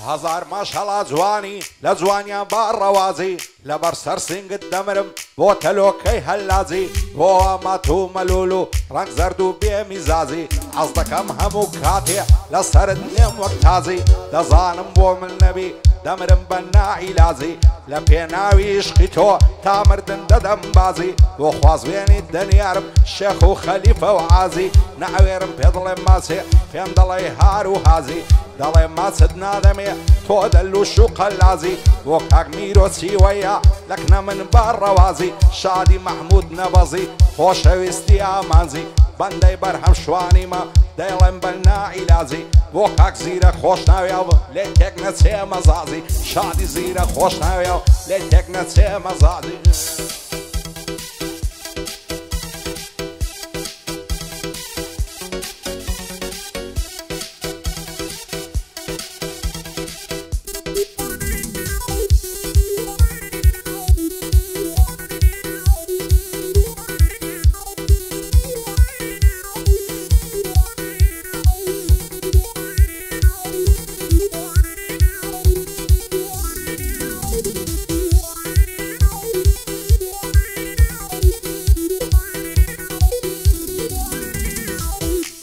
هزار ماشەڵا جوانی لە جوانیان با ڕەوازی لەبەر سەر سنگت دەمرم بۆ تەلۆکەی هەلازی بۆ ئامات و مەلول و ڕەنگ زەرد و بێمیزازی حەز دەکەم هەموو کاتێ لەسەرت نێم وەک تازی دەزانم بۆ من نەبی دەمرم بە نائیلازی لە پێناوی عشقی تۆ تا مردن دەدەم بازی بۆ خوازبێنی دەنیارم شێخ و خەلیفە و عازی نەوێرم پێ دڵێم ماسێ پێم دەڵێ هار و هازی دەڵێ ماچت نادەمێ تۆ دەلوش و قەلازی بۆ کاک میرۆچی وەیە لەکنە من بە ڕەوازی شادی مەحموود نەبەزی خۆشەویستی ئامانزی بەندەی بەرهەم شوانیمە دەیڵێم بە نائیلازی بۆ کاک زیرە خۆش ناوێ لێ تێک نەچێ مەزازی شادی زیرە خۆش ناوێ لێ تێک نەچێ مەزازی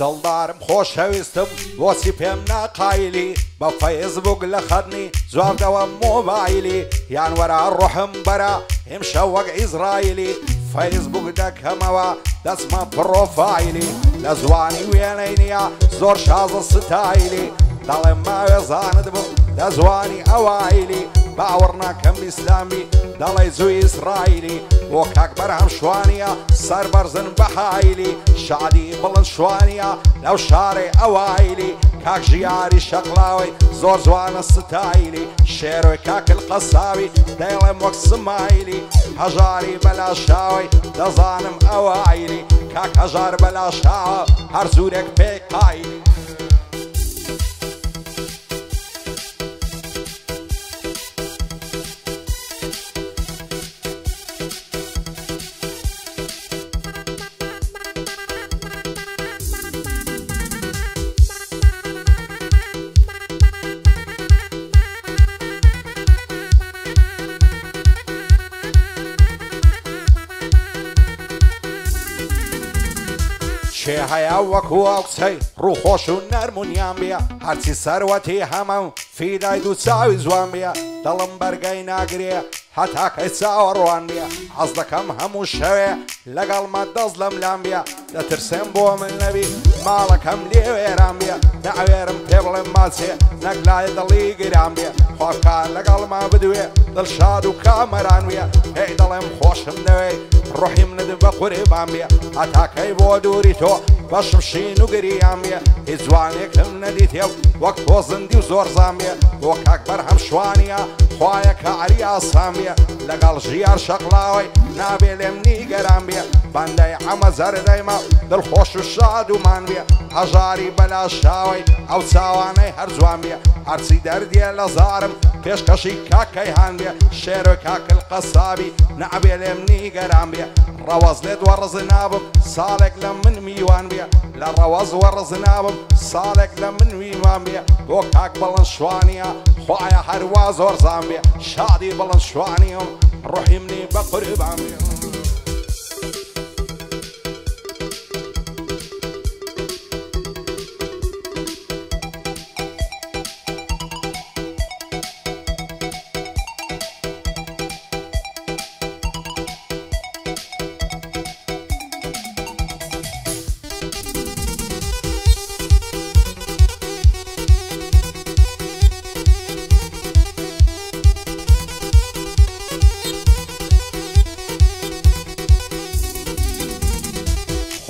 دڵدارم خۆشەویستم بۆچی پێم ناقایلی بە فەیسبوک لە خەرنی جوابدەوە مۆبایلی یان وەرا ڕۆحم بەرە ئێمشە وەک ئیزرایلی فەیسبوک دەکەمەوە دەچمە پرۆفایلی لە زوانی وێنەی نییە زۆر شازە ستایلی دەڵێم ماوێزانت بم لە زوانی ئەوایلی باوەڕ ناکەم ئیسلامی دەڵێ جووی ئیسرایلی بۆ کاک بەرهەم شوانیە سەر بەرزن بەحایلی شادی بڵند شوانیە لەو شارێ ئەوایلی کاک ژیاری شەقلاوی زۆر جوانە ستایلی شێروی کاکل قەساوی دەیڵێم وەک سمایلی هەژاری بەلاشاوی دەزانم ئەوایلی کاک هەژار بەلاشاوە هەر زورێک پێی قایلی شێ هەیە وەکو ئەو قسەی ڕووخۆش و نەرمونیان بێ هەرچی سەروەتی هەمەو فیدای دوو چاوی جوان بێ دڵم بەرگەی ناگرێ هەتاکەی چاوەڕوان بێ حەز دەکەم هەموو شەوێ لەگەڵمە دەست لەم لام بێ دەترسێم بۆ من نەبی ماڵەکەم لێ وێران بێ نەوێرم پێ بڵێم ماچێ نەک لای دڵی گران بێ خۆکار لەگەڵما بدوێ دڵشاد و کامەران بێ هەی دەڵێم خۆشم دەوێ ڕۆحی منت بە قوربان بێ هەتاکەی بۆ دووری تۆ بەشم شین و گریان بێ هیچ جوانێکم نەدیتێ وەک تۆ زندی و زۆر زان بێ بۆ کاک بەرهەم شوانیە خوایە کاری ئاسان بێ لەگەڵ ژیار شەقلاوی نابێ لێم نیگەران بێ بەندەی ئەمە زەردەیمە دڵخۆش و شاد ومان بێ هەژاری بەلاشاوی ئەو چاوانەی هەر جوان بێ هەرچی دەردێ لە زارم پێشکەشی کاکەی هان بێ شێروی کاکل قەسابی نابێ لێم نیگەران بێ ڕەوەز لێت وەڕز نابم ساڵێک لە من میوان بێ لە ڕەوەز وەڕز نابم ساڵێک لە من میوان بێ بۆ کاک بەڵند شوانیە خوایە هەروە زۆر زان بێ شادی بەڵند شوانیم ڕۆحی منی بە قوربان بێ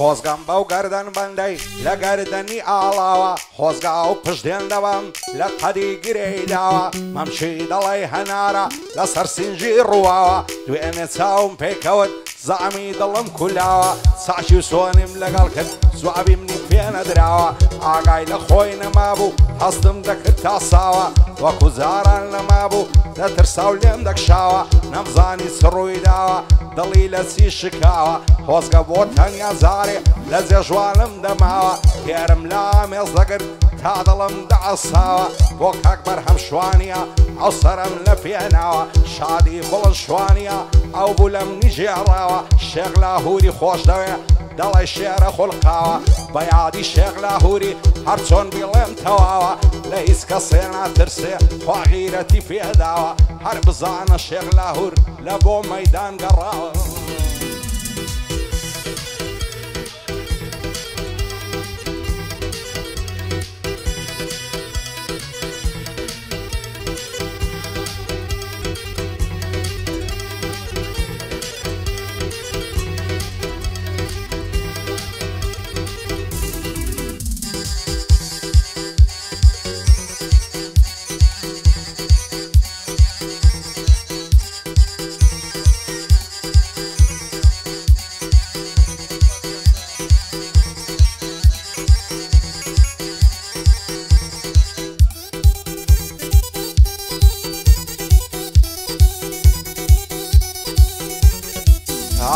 خۆزگەم بەو گەردەن بەندەی لە گەردەنی ئاڵاوە خۆزگا و پشتێن دەبم لە قەدی گرەی داوە مەمچی دەڵێ هەنارە لەسەر سینجی ڕواوە دوێنێ چاوم پێکەوت زعمی دڵم کولاوە ساچی و سۆنیم لەگەڵ کرد زوابی منی پێ نەدراوە ئاگای لە خۆی نەمابوو هەستم دەکرد تا ساوە وەکو جاران نەمابوو دەترسا و لێم دەکشاوە نەمزانی چ ڕووی داوە دڵی لە چی شکاوە خۆزگە بۆ تەنیا زارێ لە جێژوانم دەماوە هێرم لا مێز دەگرت تا دڵم دەعەساوە بۆ کاک بەرهەم شوانیە ئەو سەرم لە پێناوە شادی بڵند شوانیە ئەو بوو لەم نیژێڕاوە شێخ لاهووری خۆش دەوێ دەڵێ شێرە خوڵقاوە بە یادی شێخ لاهووری هەرچۆن بیڵێم تەواوە لە هیچ کەسێ ناترسێ خوا غیرەتی پێداوە هەر بزانە شێخ لاهوور لە بۆ مەیدان گەڕاوە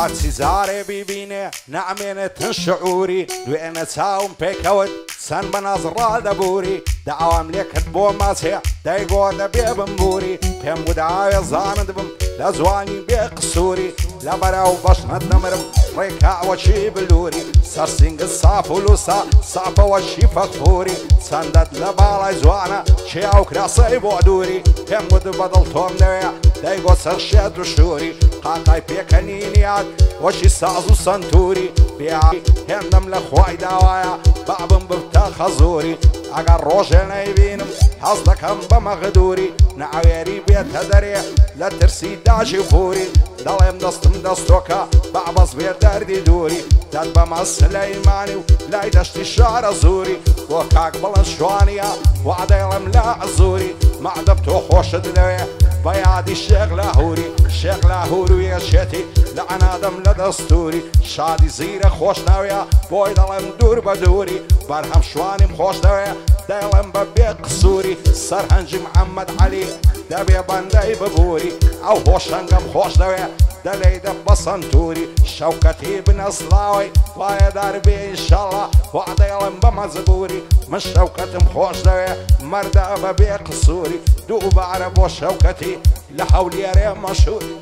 هارچی زارێ بیبینێ نامێنێتن شعوری دوێنە چاوم پێکەوت چەند بە نەزڕا دەبووری داوام لێ کرد بۆ مەچێ دەیگۆ دەبێ بمبووری پێم گوداوێ زانت بم لە جوانی بێ قسووری لە بەراو بەشنت نەمرم ڕێکاوەچی بلووری سەرسینگت ساف و لوسا ساپەوەشی فەخفووری چەندەت لە باڵای جوانە چێ ئەو کراسەی بۆ دووری پێم گوت بەدڵ تۆم دەوێ دەیگۆ سەرشێت و شووری قاقای پێکەنینیات وەشی ساز و سنتوری بیایی هێندەم لە خوای داوایە بابم ببتە خەزووری ئەگەر ڕۆژێ نەیبینم حەز دەکەم بە مەغدووری نەعوێری بێتە دەرێ لە ترسی داژی فووری دەڵێم دەستم دەستۆکە بابەس بێ دەردی دووری دەت بەمە سلەیمانی و لای دەشتی شارە زووری بۆ کاک بڵند شوانیە وعدەیڵم لە ئەزووری مەعدەب تۆ خۆشت دەوێ بە یادی شێخ لاهووری شێخ لاهوور و یەشێتی لە عەنادەم لە دەستوری شادی زیرە خۆش ناویە بۆی دەڵێم دوور بە دووری بەرهەم شوانیم خۆش دەوێ دەڵێم بە بێ قسووری سەرهەنجی محەممەد عەلی دەبێ بەندەی ببووری ئەو هۆشەنگەم خۆش دەوێ دەلەیدە بە سنتوری شەوکەتی بنەسڵاوی وایەدار بێ ئینشەڵڵا وعدەیڵم بە مەزبووری من شەوکەتم خۆش دەوێ مەردە بە بێ قسووری دووبارە بۆ شەوکەتی لە هەولێرێ مەشهووری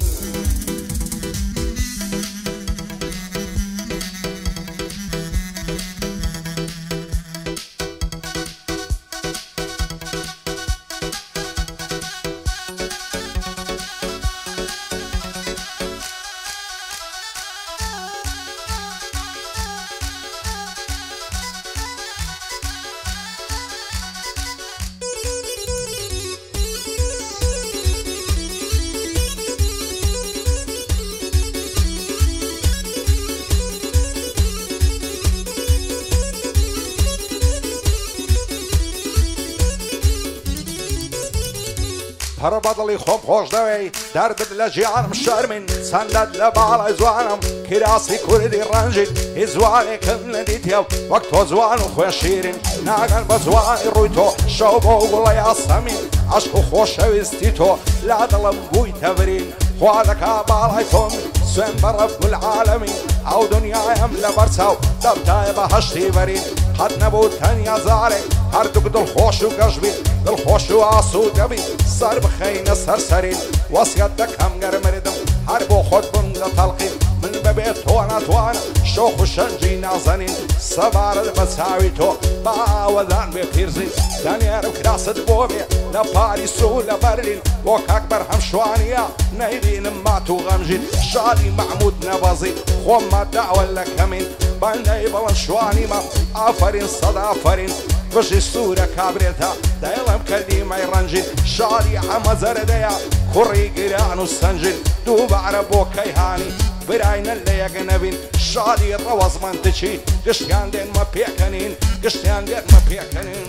هەر بەدڵی خۆم خۆش دەوێی دەردت لە ژیانم شەرمین چەندەت لە باڵای جوانم کراسی کوردی ڕەنجین هیچ جوانێکم نەدیتێ وەک تۆ جوان و خوێ شیرین ناگەن بە جوانی ڕووی تۆ شەو بۆ گوڵە یاسەمین عەشق و خۆشەویستی تۆ لا دڵم بوویتە برین خوا دەکا باڵای تۆم سوێن بە ڕەب العالەمین ئەو دنیایم لە بەرچاو دەبتایە بە هەشتی بەرین قەت نەبوو تەنیا جارێک هەردووک دڵخۆش و گەشبین دڵخۆش و ئاسوود دەبین سەر بخەینە سەرسەرین وەسیەت دەکەم گەرمردم هەر بۆ خۆت بم دەتەڵقین من بەبێت تۆ ناتوانم شۆخ و شەنجی نازەنین سەبارەت بە چاوی تۆ بە ئاوەدان بێ پیرزین دەنێرم کراست بۆ بێ لە پاریس و لە بەرلین بۆ کاک بەرهەم شوانیە نەیبینم مات و غەمژین شادی مەحموود نەبەزی خۆممە داوە لە کەمین بەندەی بەڵەند شوانیمە ئافەرین سەد ئافەرین بژی سوورە کابرێتە دەیڵم کەلیمەی ڕەنجین شادی ئەمە زەردەیە کوڕی گران و سەنجین دووبارە بۆ کەیهانی براینە لە یەک نەبین شادی ڕەوەزمەندچی گشتیان دێنمە پێکەنین گشتیان دێنمە پێکەنین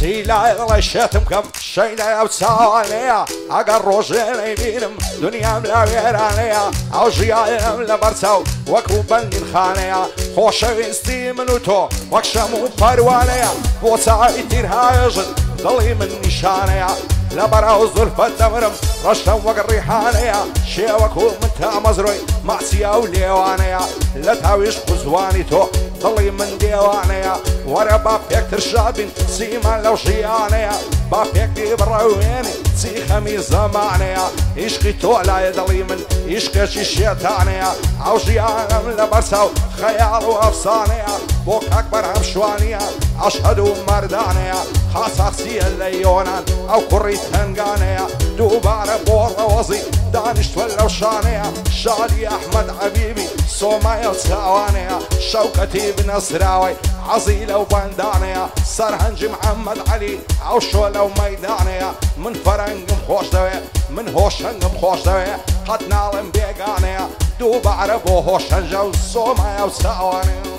سیلای دڵی شێتم کەم شەیدای ئەو چاوانەیە ئەگەر ڕۆژێ نەیبینم دنیام لا وێرانەیە ئەو ژیانم لە بەرچاو وەکو بەندین خانەیە خۆشەویستی من و تۆ وەک شەم و پەروانەیە بۆ چاوی تیرهایەژن دڵی من نیشانەیە لبراو زلفة دمرم رشتا وقريحانيا شيوكو متا مزروي معسيا وليوانيا لتاويش قزواني تو ضلي من ديوانيا ورا بابيك ترشابين سيما لو شيانيا بابيك دي براويني سي خميس زمانيا عشقي تولا يضلي من عشق شيشيتانيا او جيانا من لبرساو خيال وافسانيا بوك اكبر هم شوانيا اشهدو مردانيا خاصاخسي الليونان او كوري تنقانيا دوبارة بور وزي دانشت ولا وشانيا شادي احمد حبيبي صومايا وساوانيا شوكتي بن نصراوي عزيلة وبندانيا سرهنج محمد علي عوشولة وميدانيا من فرنج مخوش دوي من هوشنج مخوش دوي قد نعلم بيقانيا دوب عربو هوشنج وصومايا وساوانيا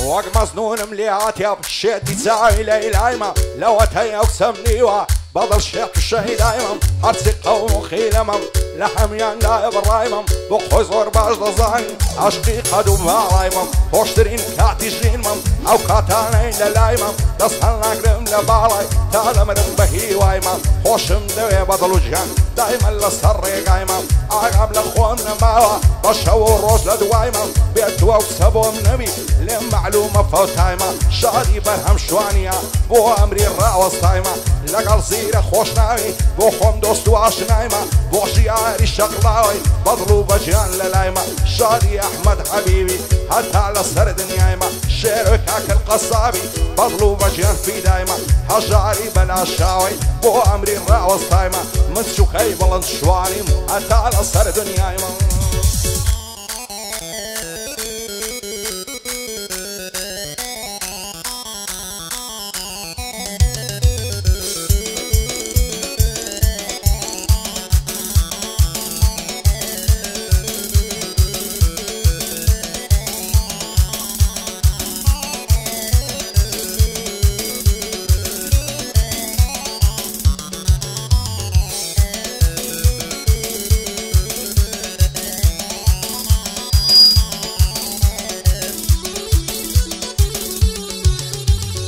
وق مصنون مليات يا بشيتي تساوي لي لايمة لو اتهيا وسمنيوا بضل شيخ الشهيد ايمم ارسي قوم خيلمم لحم يندا برايمم بخزور باش دزاين عشقي قدو بارايمم هوشترين كاتي جينمم او كاتانين للايمم دسهل نقرم لبالاي تادمرم بهي وايمم خوشم دوي بضلو جان دايما لسري قايمم اقاب لخوم نماوا بشو الروش لدوايمم بيتوا وسبوم نبي لمعلومة فوتايمة شادي برهم شوانيا بو امري الراوس تايمة لقل زيرة خوش ناوي بو خوم دوستو عشنايمة بو شياري شغلاوي بضلو بجان للايمة شادي احمد حبيبي حتى على سر دنيايمة شيركاك القصابي بضلو بجان في دايمة حجاري بلا شاوي بو امري الراوس تايمة مسوكي بلند شواني حتى على سر دنيايمة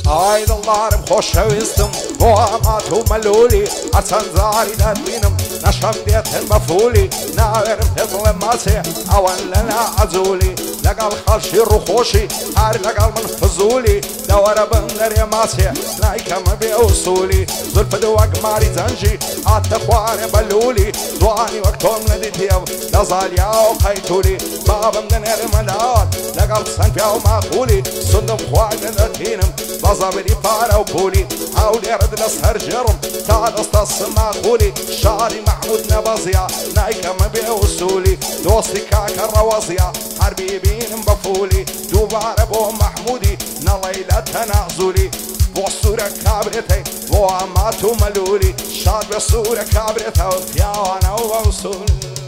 هايد الضارب خوش ويستم واماتو ملولي عسان زاري دادبينم نشم ديت المفولي ناغرم تظلم ماسي اوان لنا عزولي لقال خالشي روخوشي هاري لقال من فزولي دورة بندر يا ماسي لايكا مبي وصولي زلف دواق ماري زنجي عالتخواني بلولي دواني وقتهم نديتيو لزاليا وقيتولي بابا من المنات لقال سنفيا وماقولي صندوق خواق ندتينم بزابلي فارا وبولي حاولي رد لسهر جرم تعال استص ماقولي شعري محمود نبزيا نايكا مبي وصولي دوستي كاكا الروازيا حربي بين بفولي دوبار بو محمودي نليلة تنازلي بو صورة كابرتي بو اماتو ملولي شاد بصورة كابرتي وفيا وانا ووصولي